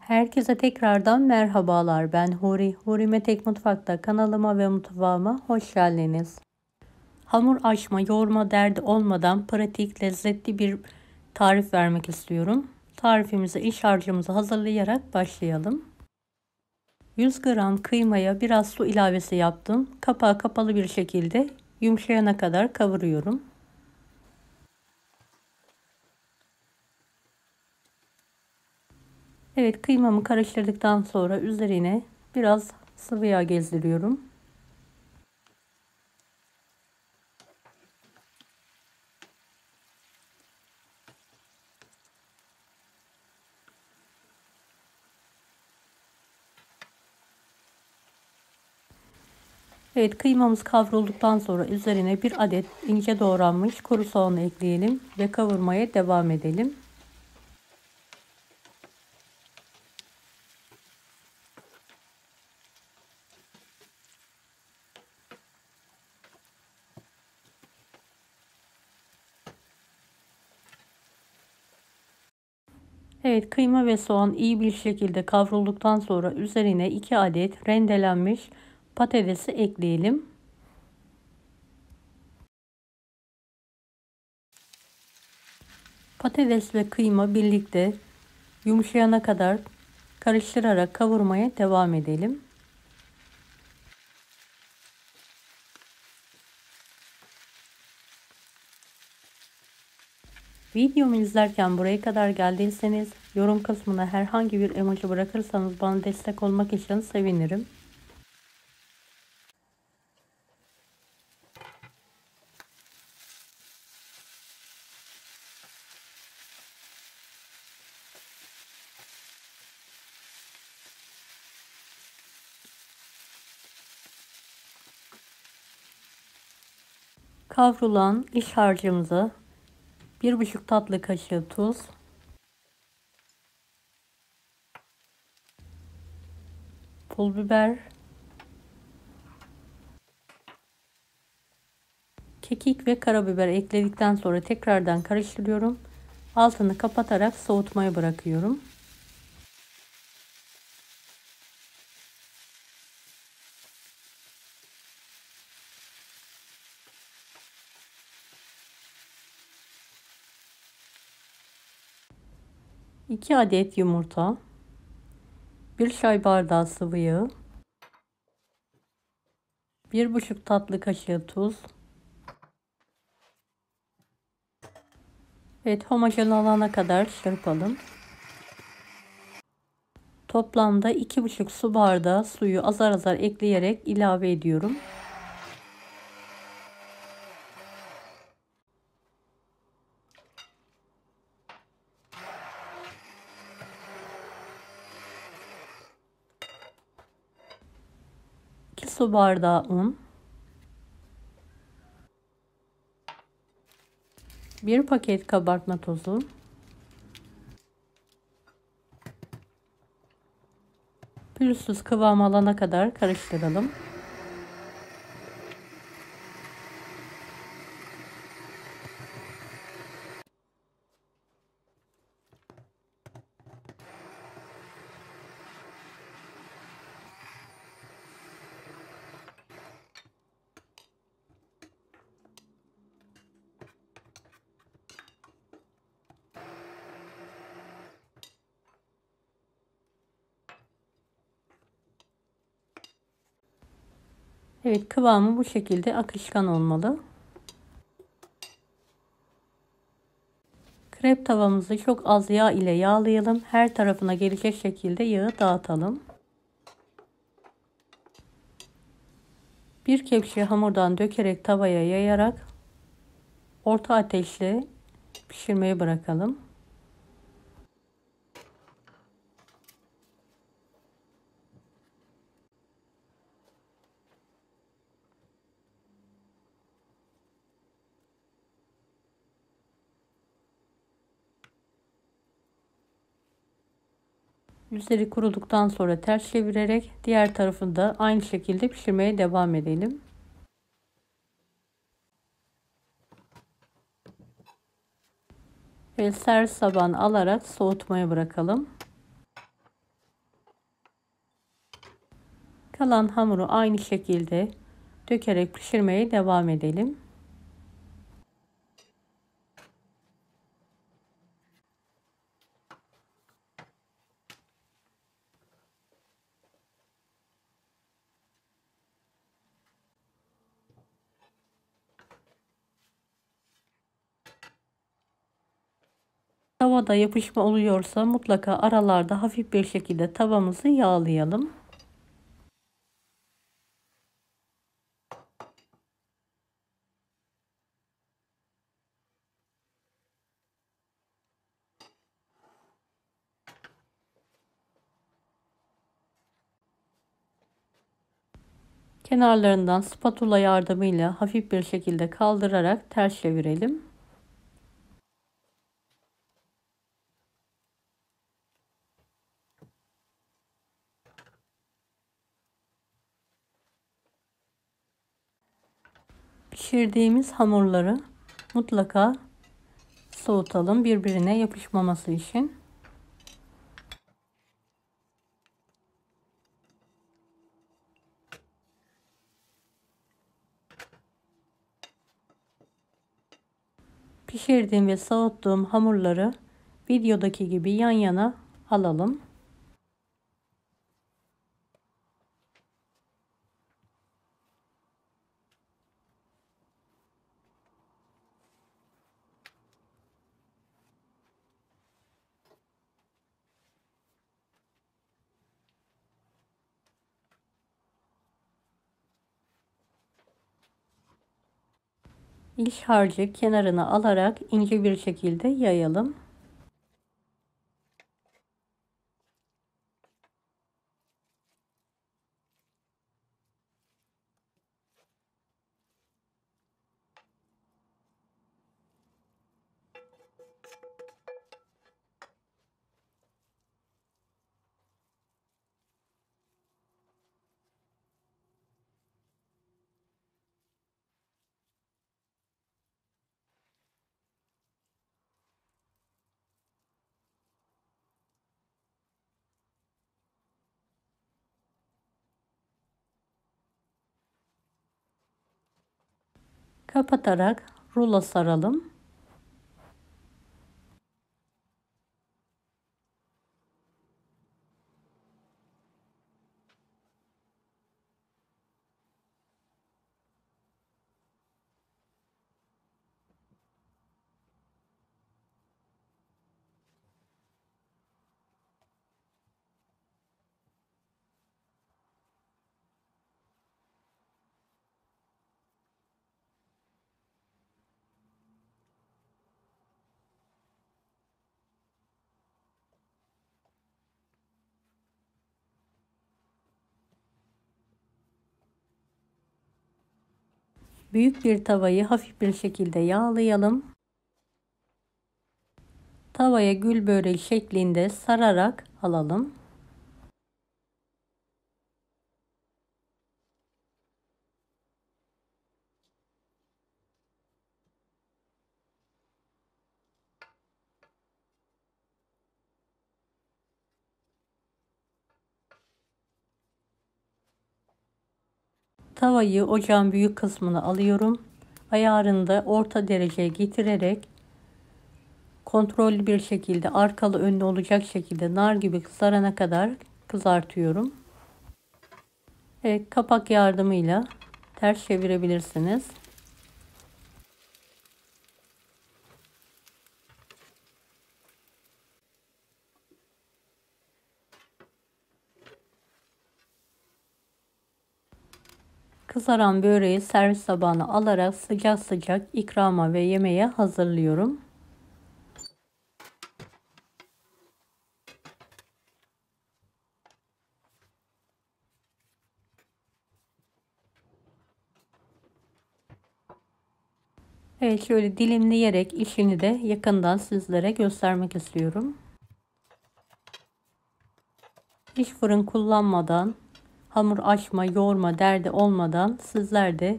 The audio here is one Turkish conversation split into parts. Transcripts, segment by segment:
Herkese tekrardan merhabalar. Ben Huri. Huri'me Tek Mutfak'ta kanalıma ve mutfağıma hoş geldiniz. Hamur açma, yoğurma derdi olmadan pratik, lezzetli bir tarif vermek istiyorum. Tarifimizi, iç harcımızı hazırlayarak başlayalım. 100 gram kıymaya biraz su ilavesi yaptım. Kapağı kapalı bir şekilde yumuşayana kadar kavuruyorum. Evet, kıymamı karıştırdıktan sonra üzerine biraz sıvı yağ gezdiriyorum. Evet, kıymamız kavrulduktan sonra üzerine bir adet ince doğranmış kuru soğan ekleyelim ve kavurmaya devam edelim. Evet, kıyma ve soğan iyi bir şekilde kavrulduktan sonra üzerine 2 adet rendelenmiş patatesi ekleyelim. Patates ve kıyma birlikte yumuşayana kadar karıştırarak kavurmaya devam edelim. Videomu izlerken buraya kadar geldiyseniz yorum kısmına herhangi bir emoji bırakırsanız bana destek olmak için sevinirim. Kavrulan iç harcımıza 1,5 tatlı kaşığı tuz, pul biber, kekik ve karabiber ekledikten sonra tekrardan karıştırıyorum. Altını kapatarak soğutmaya bırakıyorum. İki adet yumurta, 1 çay bardağı sıvı yağ, 1,5 tatlı kaşığı tuz. Evet, homojen olana kadar çırpalım. Toplamda 2,5 su bardağı suyu azar azar ekleyerek ilave ediyorum. İki su bardağı un, 1 paket kabartma tozu, pürüzsüz kıvam alana kadar karıştıralım. Evet, kıvamı bu şekilde akışkan olmalı. Krep tavamızı çok az yağ ile yağlayalım. Her tarafına gelecek şekilde yağı dağıtalım. Bir kepçe hamurdan dökerek tavaya yayarak orta ateşle pişirmeye bırakalım. Üzeri kuruduktan sonra ters çevirerek diğer tarafını da aynı şekilde pişirmeye devam edelim. Ve servis tabağına alarak soğutmaya bırakalım. Kalan hamuru aynı şekilde dökerek pişirmeye devam edelim. Tavada yapışma oluyorsa mutlaka aralarda hafif bir şekilde tavamızı yağlayalım. Kenarlarından spatula yardımıyla hafif bir şekilde kaldırarak ters çevirelim. Pişirdiğimiz hamurları mutlaka soğutalım birbirine yapışmaması için. Pişirdiğim ve soğuttuğum hamurları videodaki gibi yan yana alalım. İç harcı kenarına alarak ince bir şekilde yayalım. Kapatarak rulo saralım. Büyük bir tavayı hafif bir şekilde yağlayalım. Tavaya gül böreği şeklinde sararak alalım. Tavayı ocağın büyük kısmına alıyorum. Ayarını da orta dereceye getirerek kontrollü bir şekilde arkalı önlü olacak şekilde nar gibi kızarana kadar kızartıyorum. Evet, kapak yardımıyla ters çevirebilirsiniz. Kızaran böreği servis tabağına alarak sıcak sıcak ikrama ve yemeğe hazırlıyorum. Evet, şöyle dilimleyerek işini de yakından sizlere göstermek istiyorum. Hiç fırın kullanmadan, hamur açma, yoğurma derdi olmadan sizler de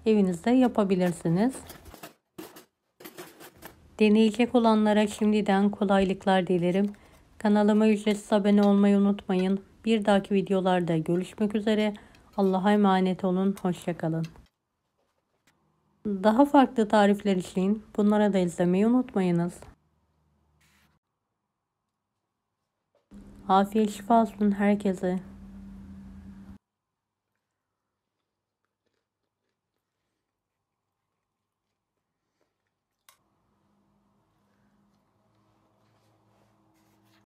evinizde yapabilirsiniz. Deneyecek olanlara şimdiden kolaylıklar dilerim. Kanalıma ücretsiz abone olmayı unutmayın. Bir dahaki videolarda görüşmek üzere. Allah'a emanet olun. Hoşça kalın. Daha farklı tarifler için bunlara da izlemeyi unutmayınız. Afiyet şifa olsun herkese.